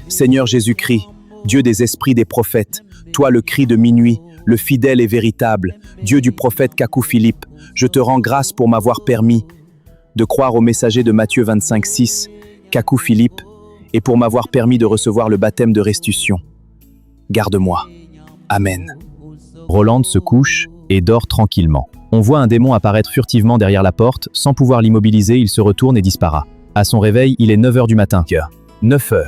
Seigneur Jésus-Christ, Dieu des esprits des prophètes, toi le cri de minuit, le fidèle et véritable, Dieu du prophète Kakou Philippe, je te rends grâce pour m'avoir permis de croire au messager de Matthieu 25,6, Kakou Philippe, et pour m'avoir permis de recevoir le baptême de restitution. Garde-moi. Amen. Rolande se couche et dort tranquillement. On voit un démon apparaître furtivement derrière la porte, sans pouvoir l'immobiliser, il se retourne et disparaît. À son réveil, il est 9h du matin. 9h.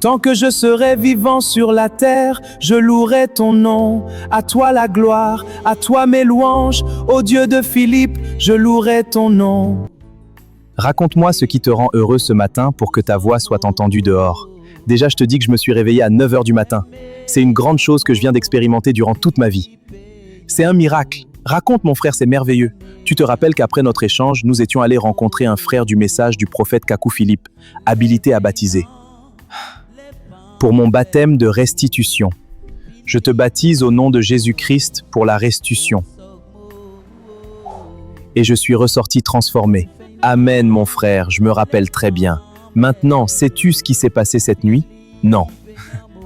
Tant que je serai vivant sur la terre, je louerai ton nom. À toi la gloire, à toi mes louanges. Ô Dieu de Philippe, je louerai ton nom. Raconte-moi ce qui te rend heureux ce matin pour que ta voix soit entendue dehors. Déjà, je te dis que je me suis réveillé à 9h du matin. C'est une grande chose que je viens d'expérimenter durant toute ma vie. C'est un miracle. Raconte mon frère, c'est merveilleux. Tu te rappelles qu'après notre échange, nous étions allés rencontrer un frère du message du prophète Kakou Philippe, habilité à baptiser. Pour mon baptême de restitution. Je te baptise au nom de Jésus-Christ pour la restitution. Et je suis ressorti transformé. Amen, mon frère, je me rappelle très bien. Maintenant, sais-tu ce qui s'est passé cette nuit? Non.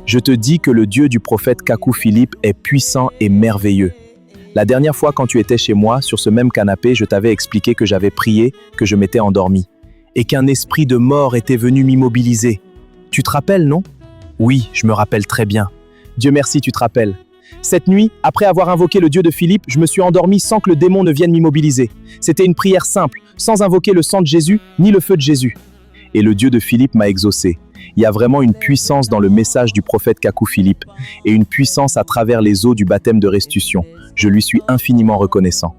Je te dis que le Dieu du prophète Kakou Philippe est puissant et merveilleux. La dernière fois quand tu étais chez moi, sur ce même canapé, je t'avais expliqué que j'avais prié, que je m'étais endormi, et qu'un esprit de mort était venu m'immobiliser. Tu te rappelles, non? Oui, je me rappelle très bien. Dieu merci, tu te rappelles. Cette nuit, après avoir invoqué le Dieu de Philippe, je me suis endormi sans que le démon ne vienne m'immobiliser. C'était une prière simple, sans invoquer le sang de Jésus, ni le feu de Jésus. Et le Dieu de Philippe m'a exaucé. Il y a vraiment une puissance dans le message du prophète Kakou Philippe, et une puissance à travers les eaux du baptême de restitution. Je lui suis infiniment reconnaissant.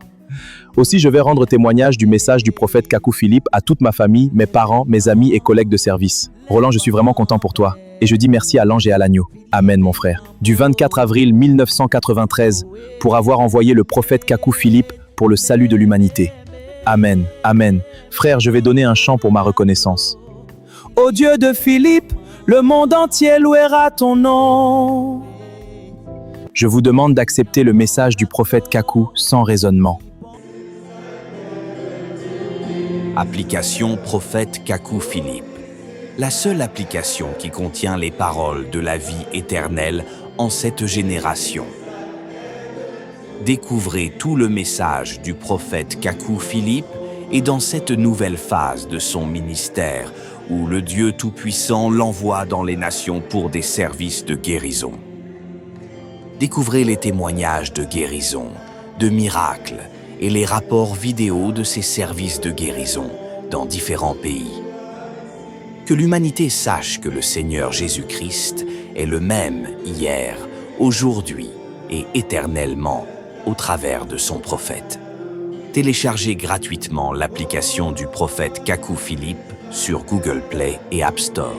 Aussi, je vais rendre témoignage du message du prophète Kakou Philippe à toute ma famille, mes parents, mes amis et collègues de service. Roland, je suis vraiment content pour toi. Et je dis merci à l'ange et à l'agneau. Amen, mon frère. Du 24 avril 1993, pour avoir envoyé le prophète Kakou Philippe pour le salut de l'humanité. Amen, amen. Frère, je vais donner un chant pour ma reconnaissance. Ô Dieu de Philippe, le monde entier louera ton nom. Je vous demande d'accepter le message du prophète Kakou sans raisonnement. Application Prophète Kakou Philippe. La seule application qui contient les paroles de la vie éternelle en cette génération. Découvrez tout le message du prophète Kakou Philippe et dans cette nouvelle phase de son ministère où le Dieu Tout-Puissant l'envoie dans les nations pour des services de guérison. Découvrez les témoignages de guérison, de miracles et les rapports vidéo de ces services de guérison dans différents pays. Que l'humanité sache que le Seigneur Jésus-Christ est le même hier, aujourd'hui et éternellement au travers de son prophète. Téléchargez gratuitement l'application du prophète Kakou Philippe sur Google Play et App Store.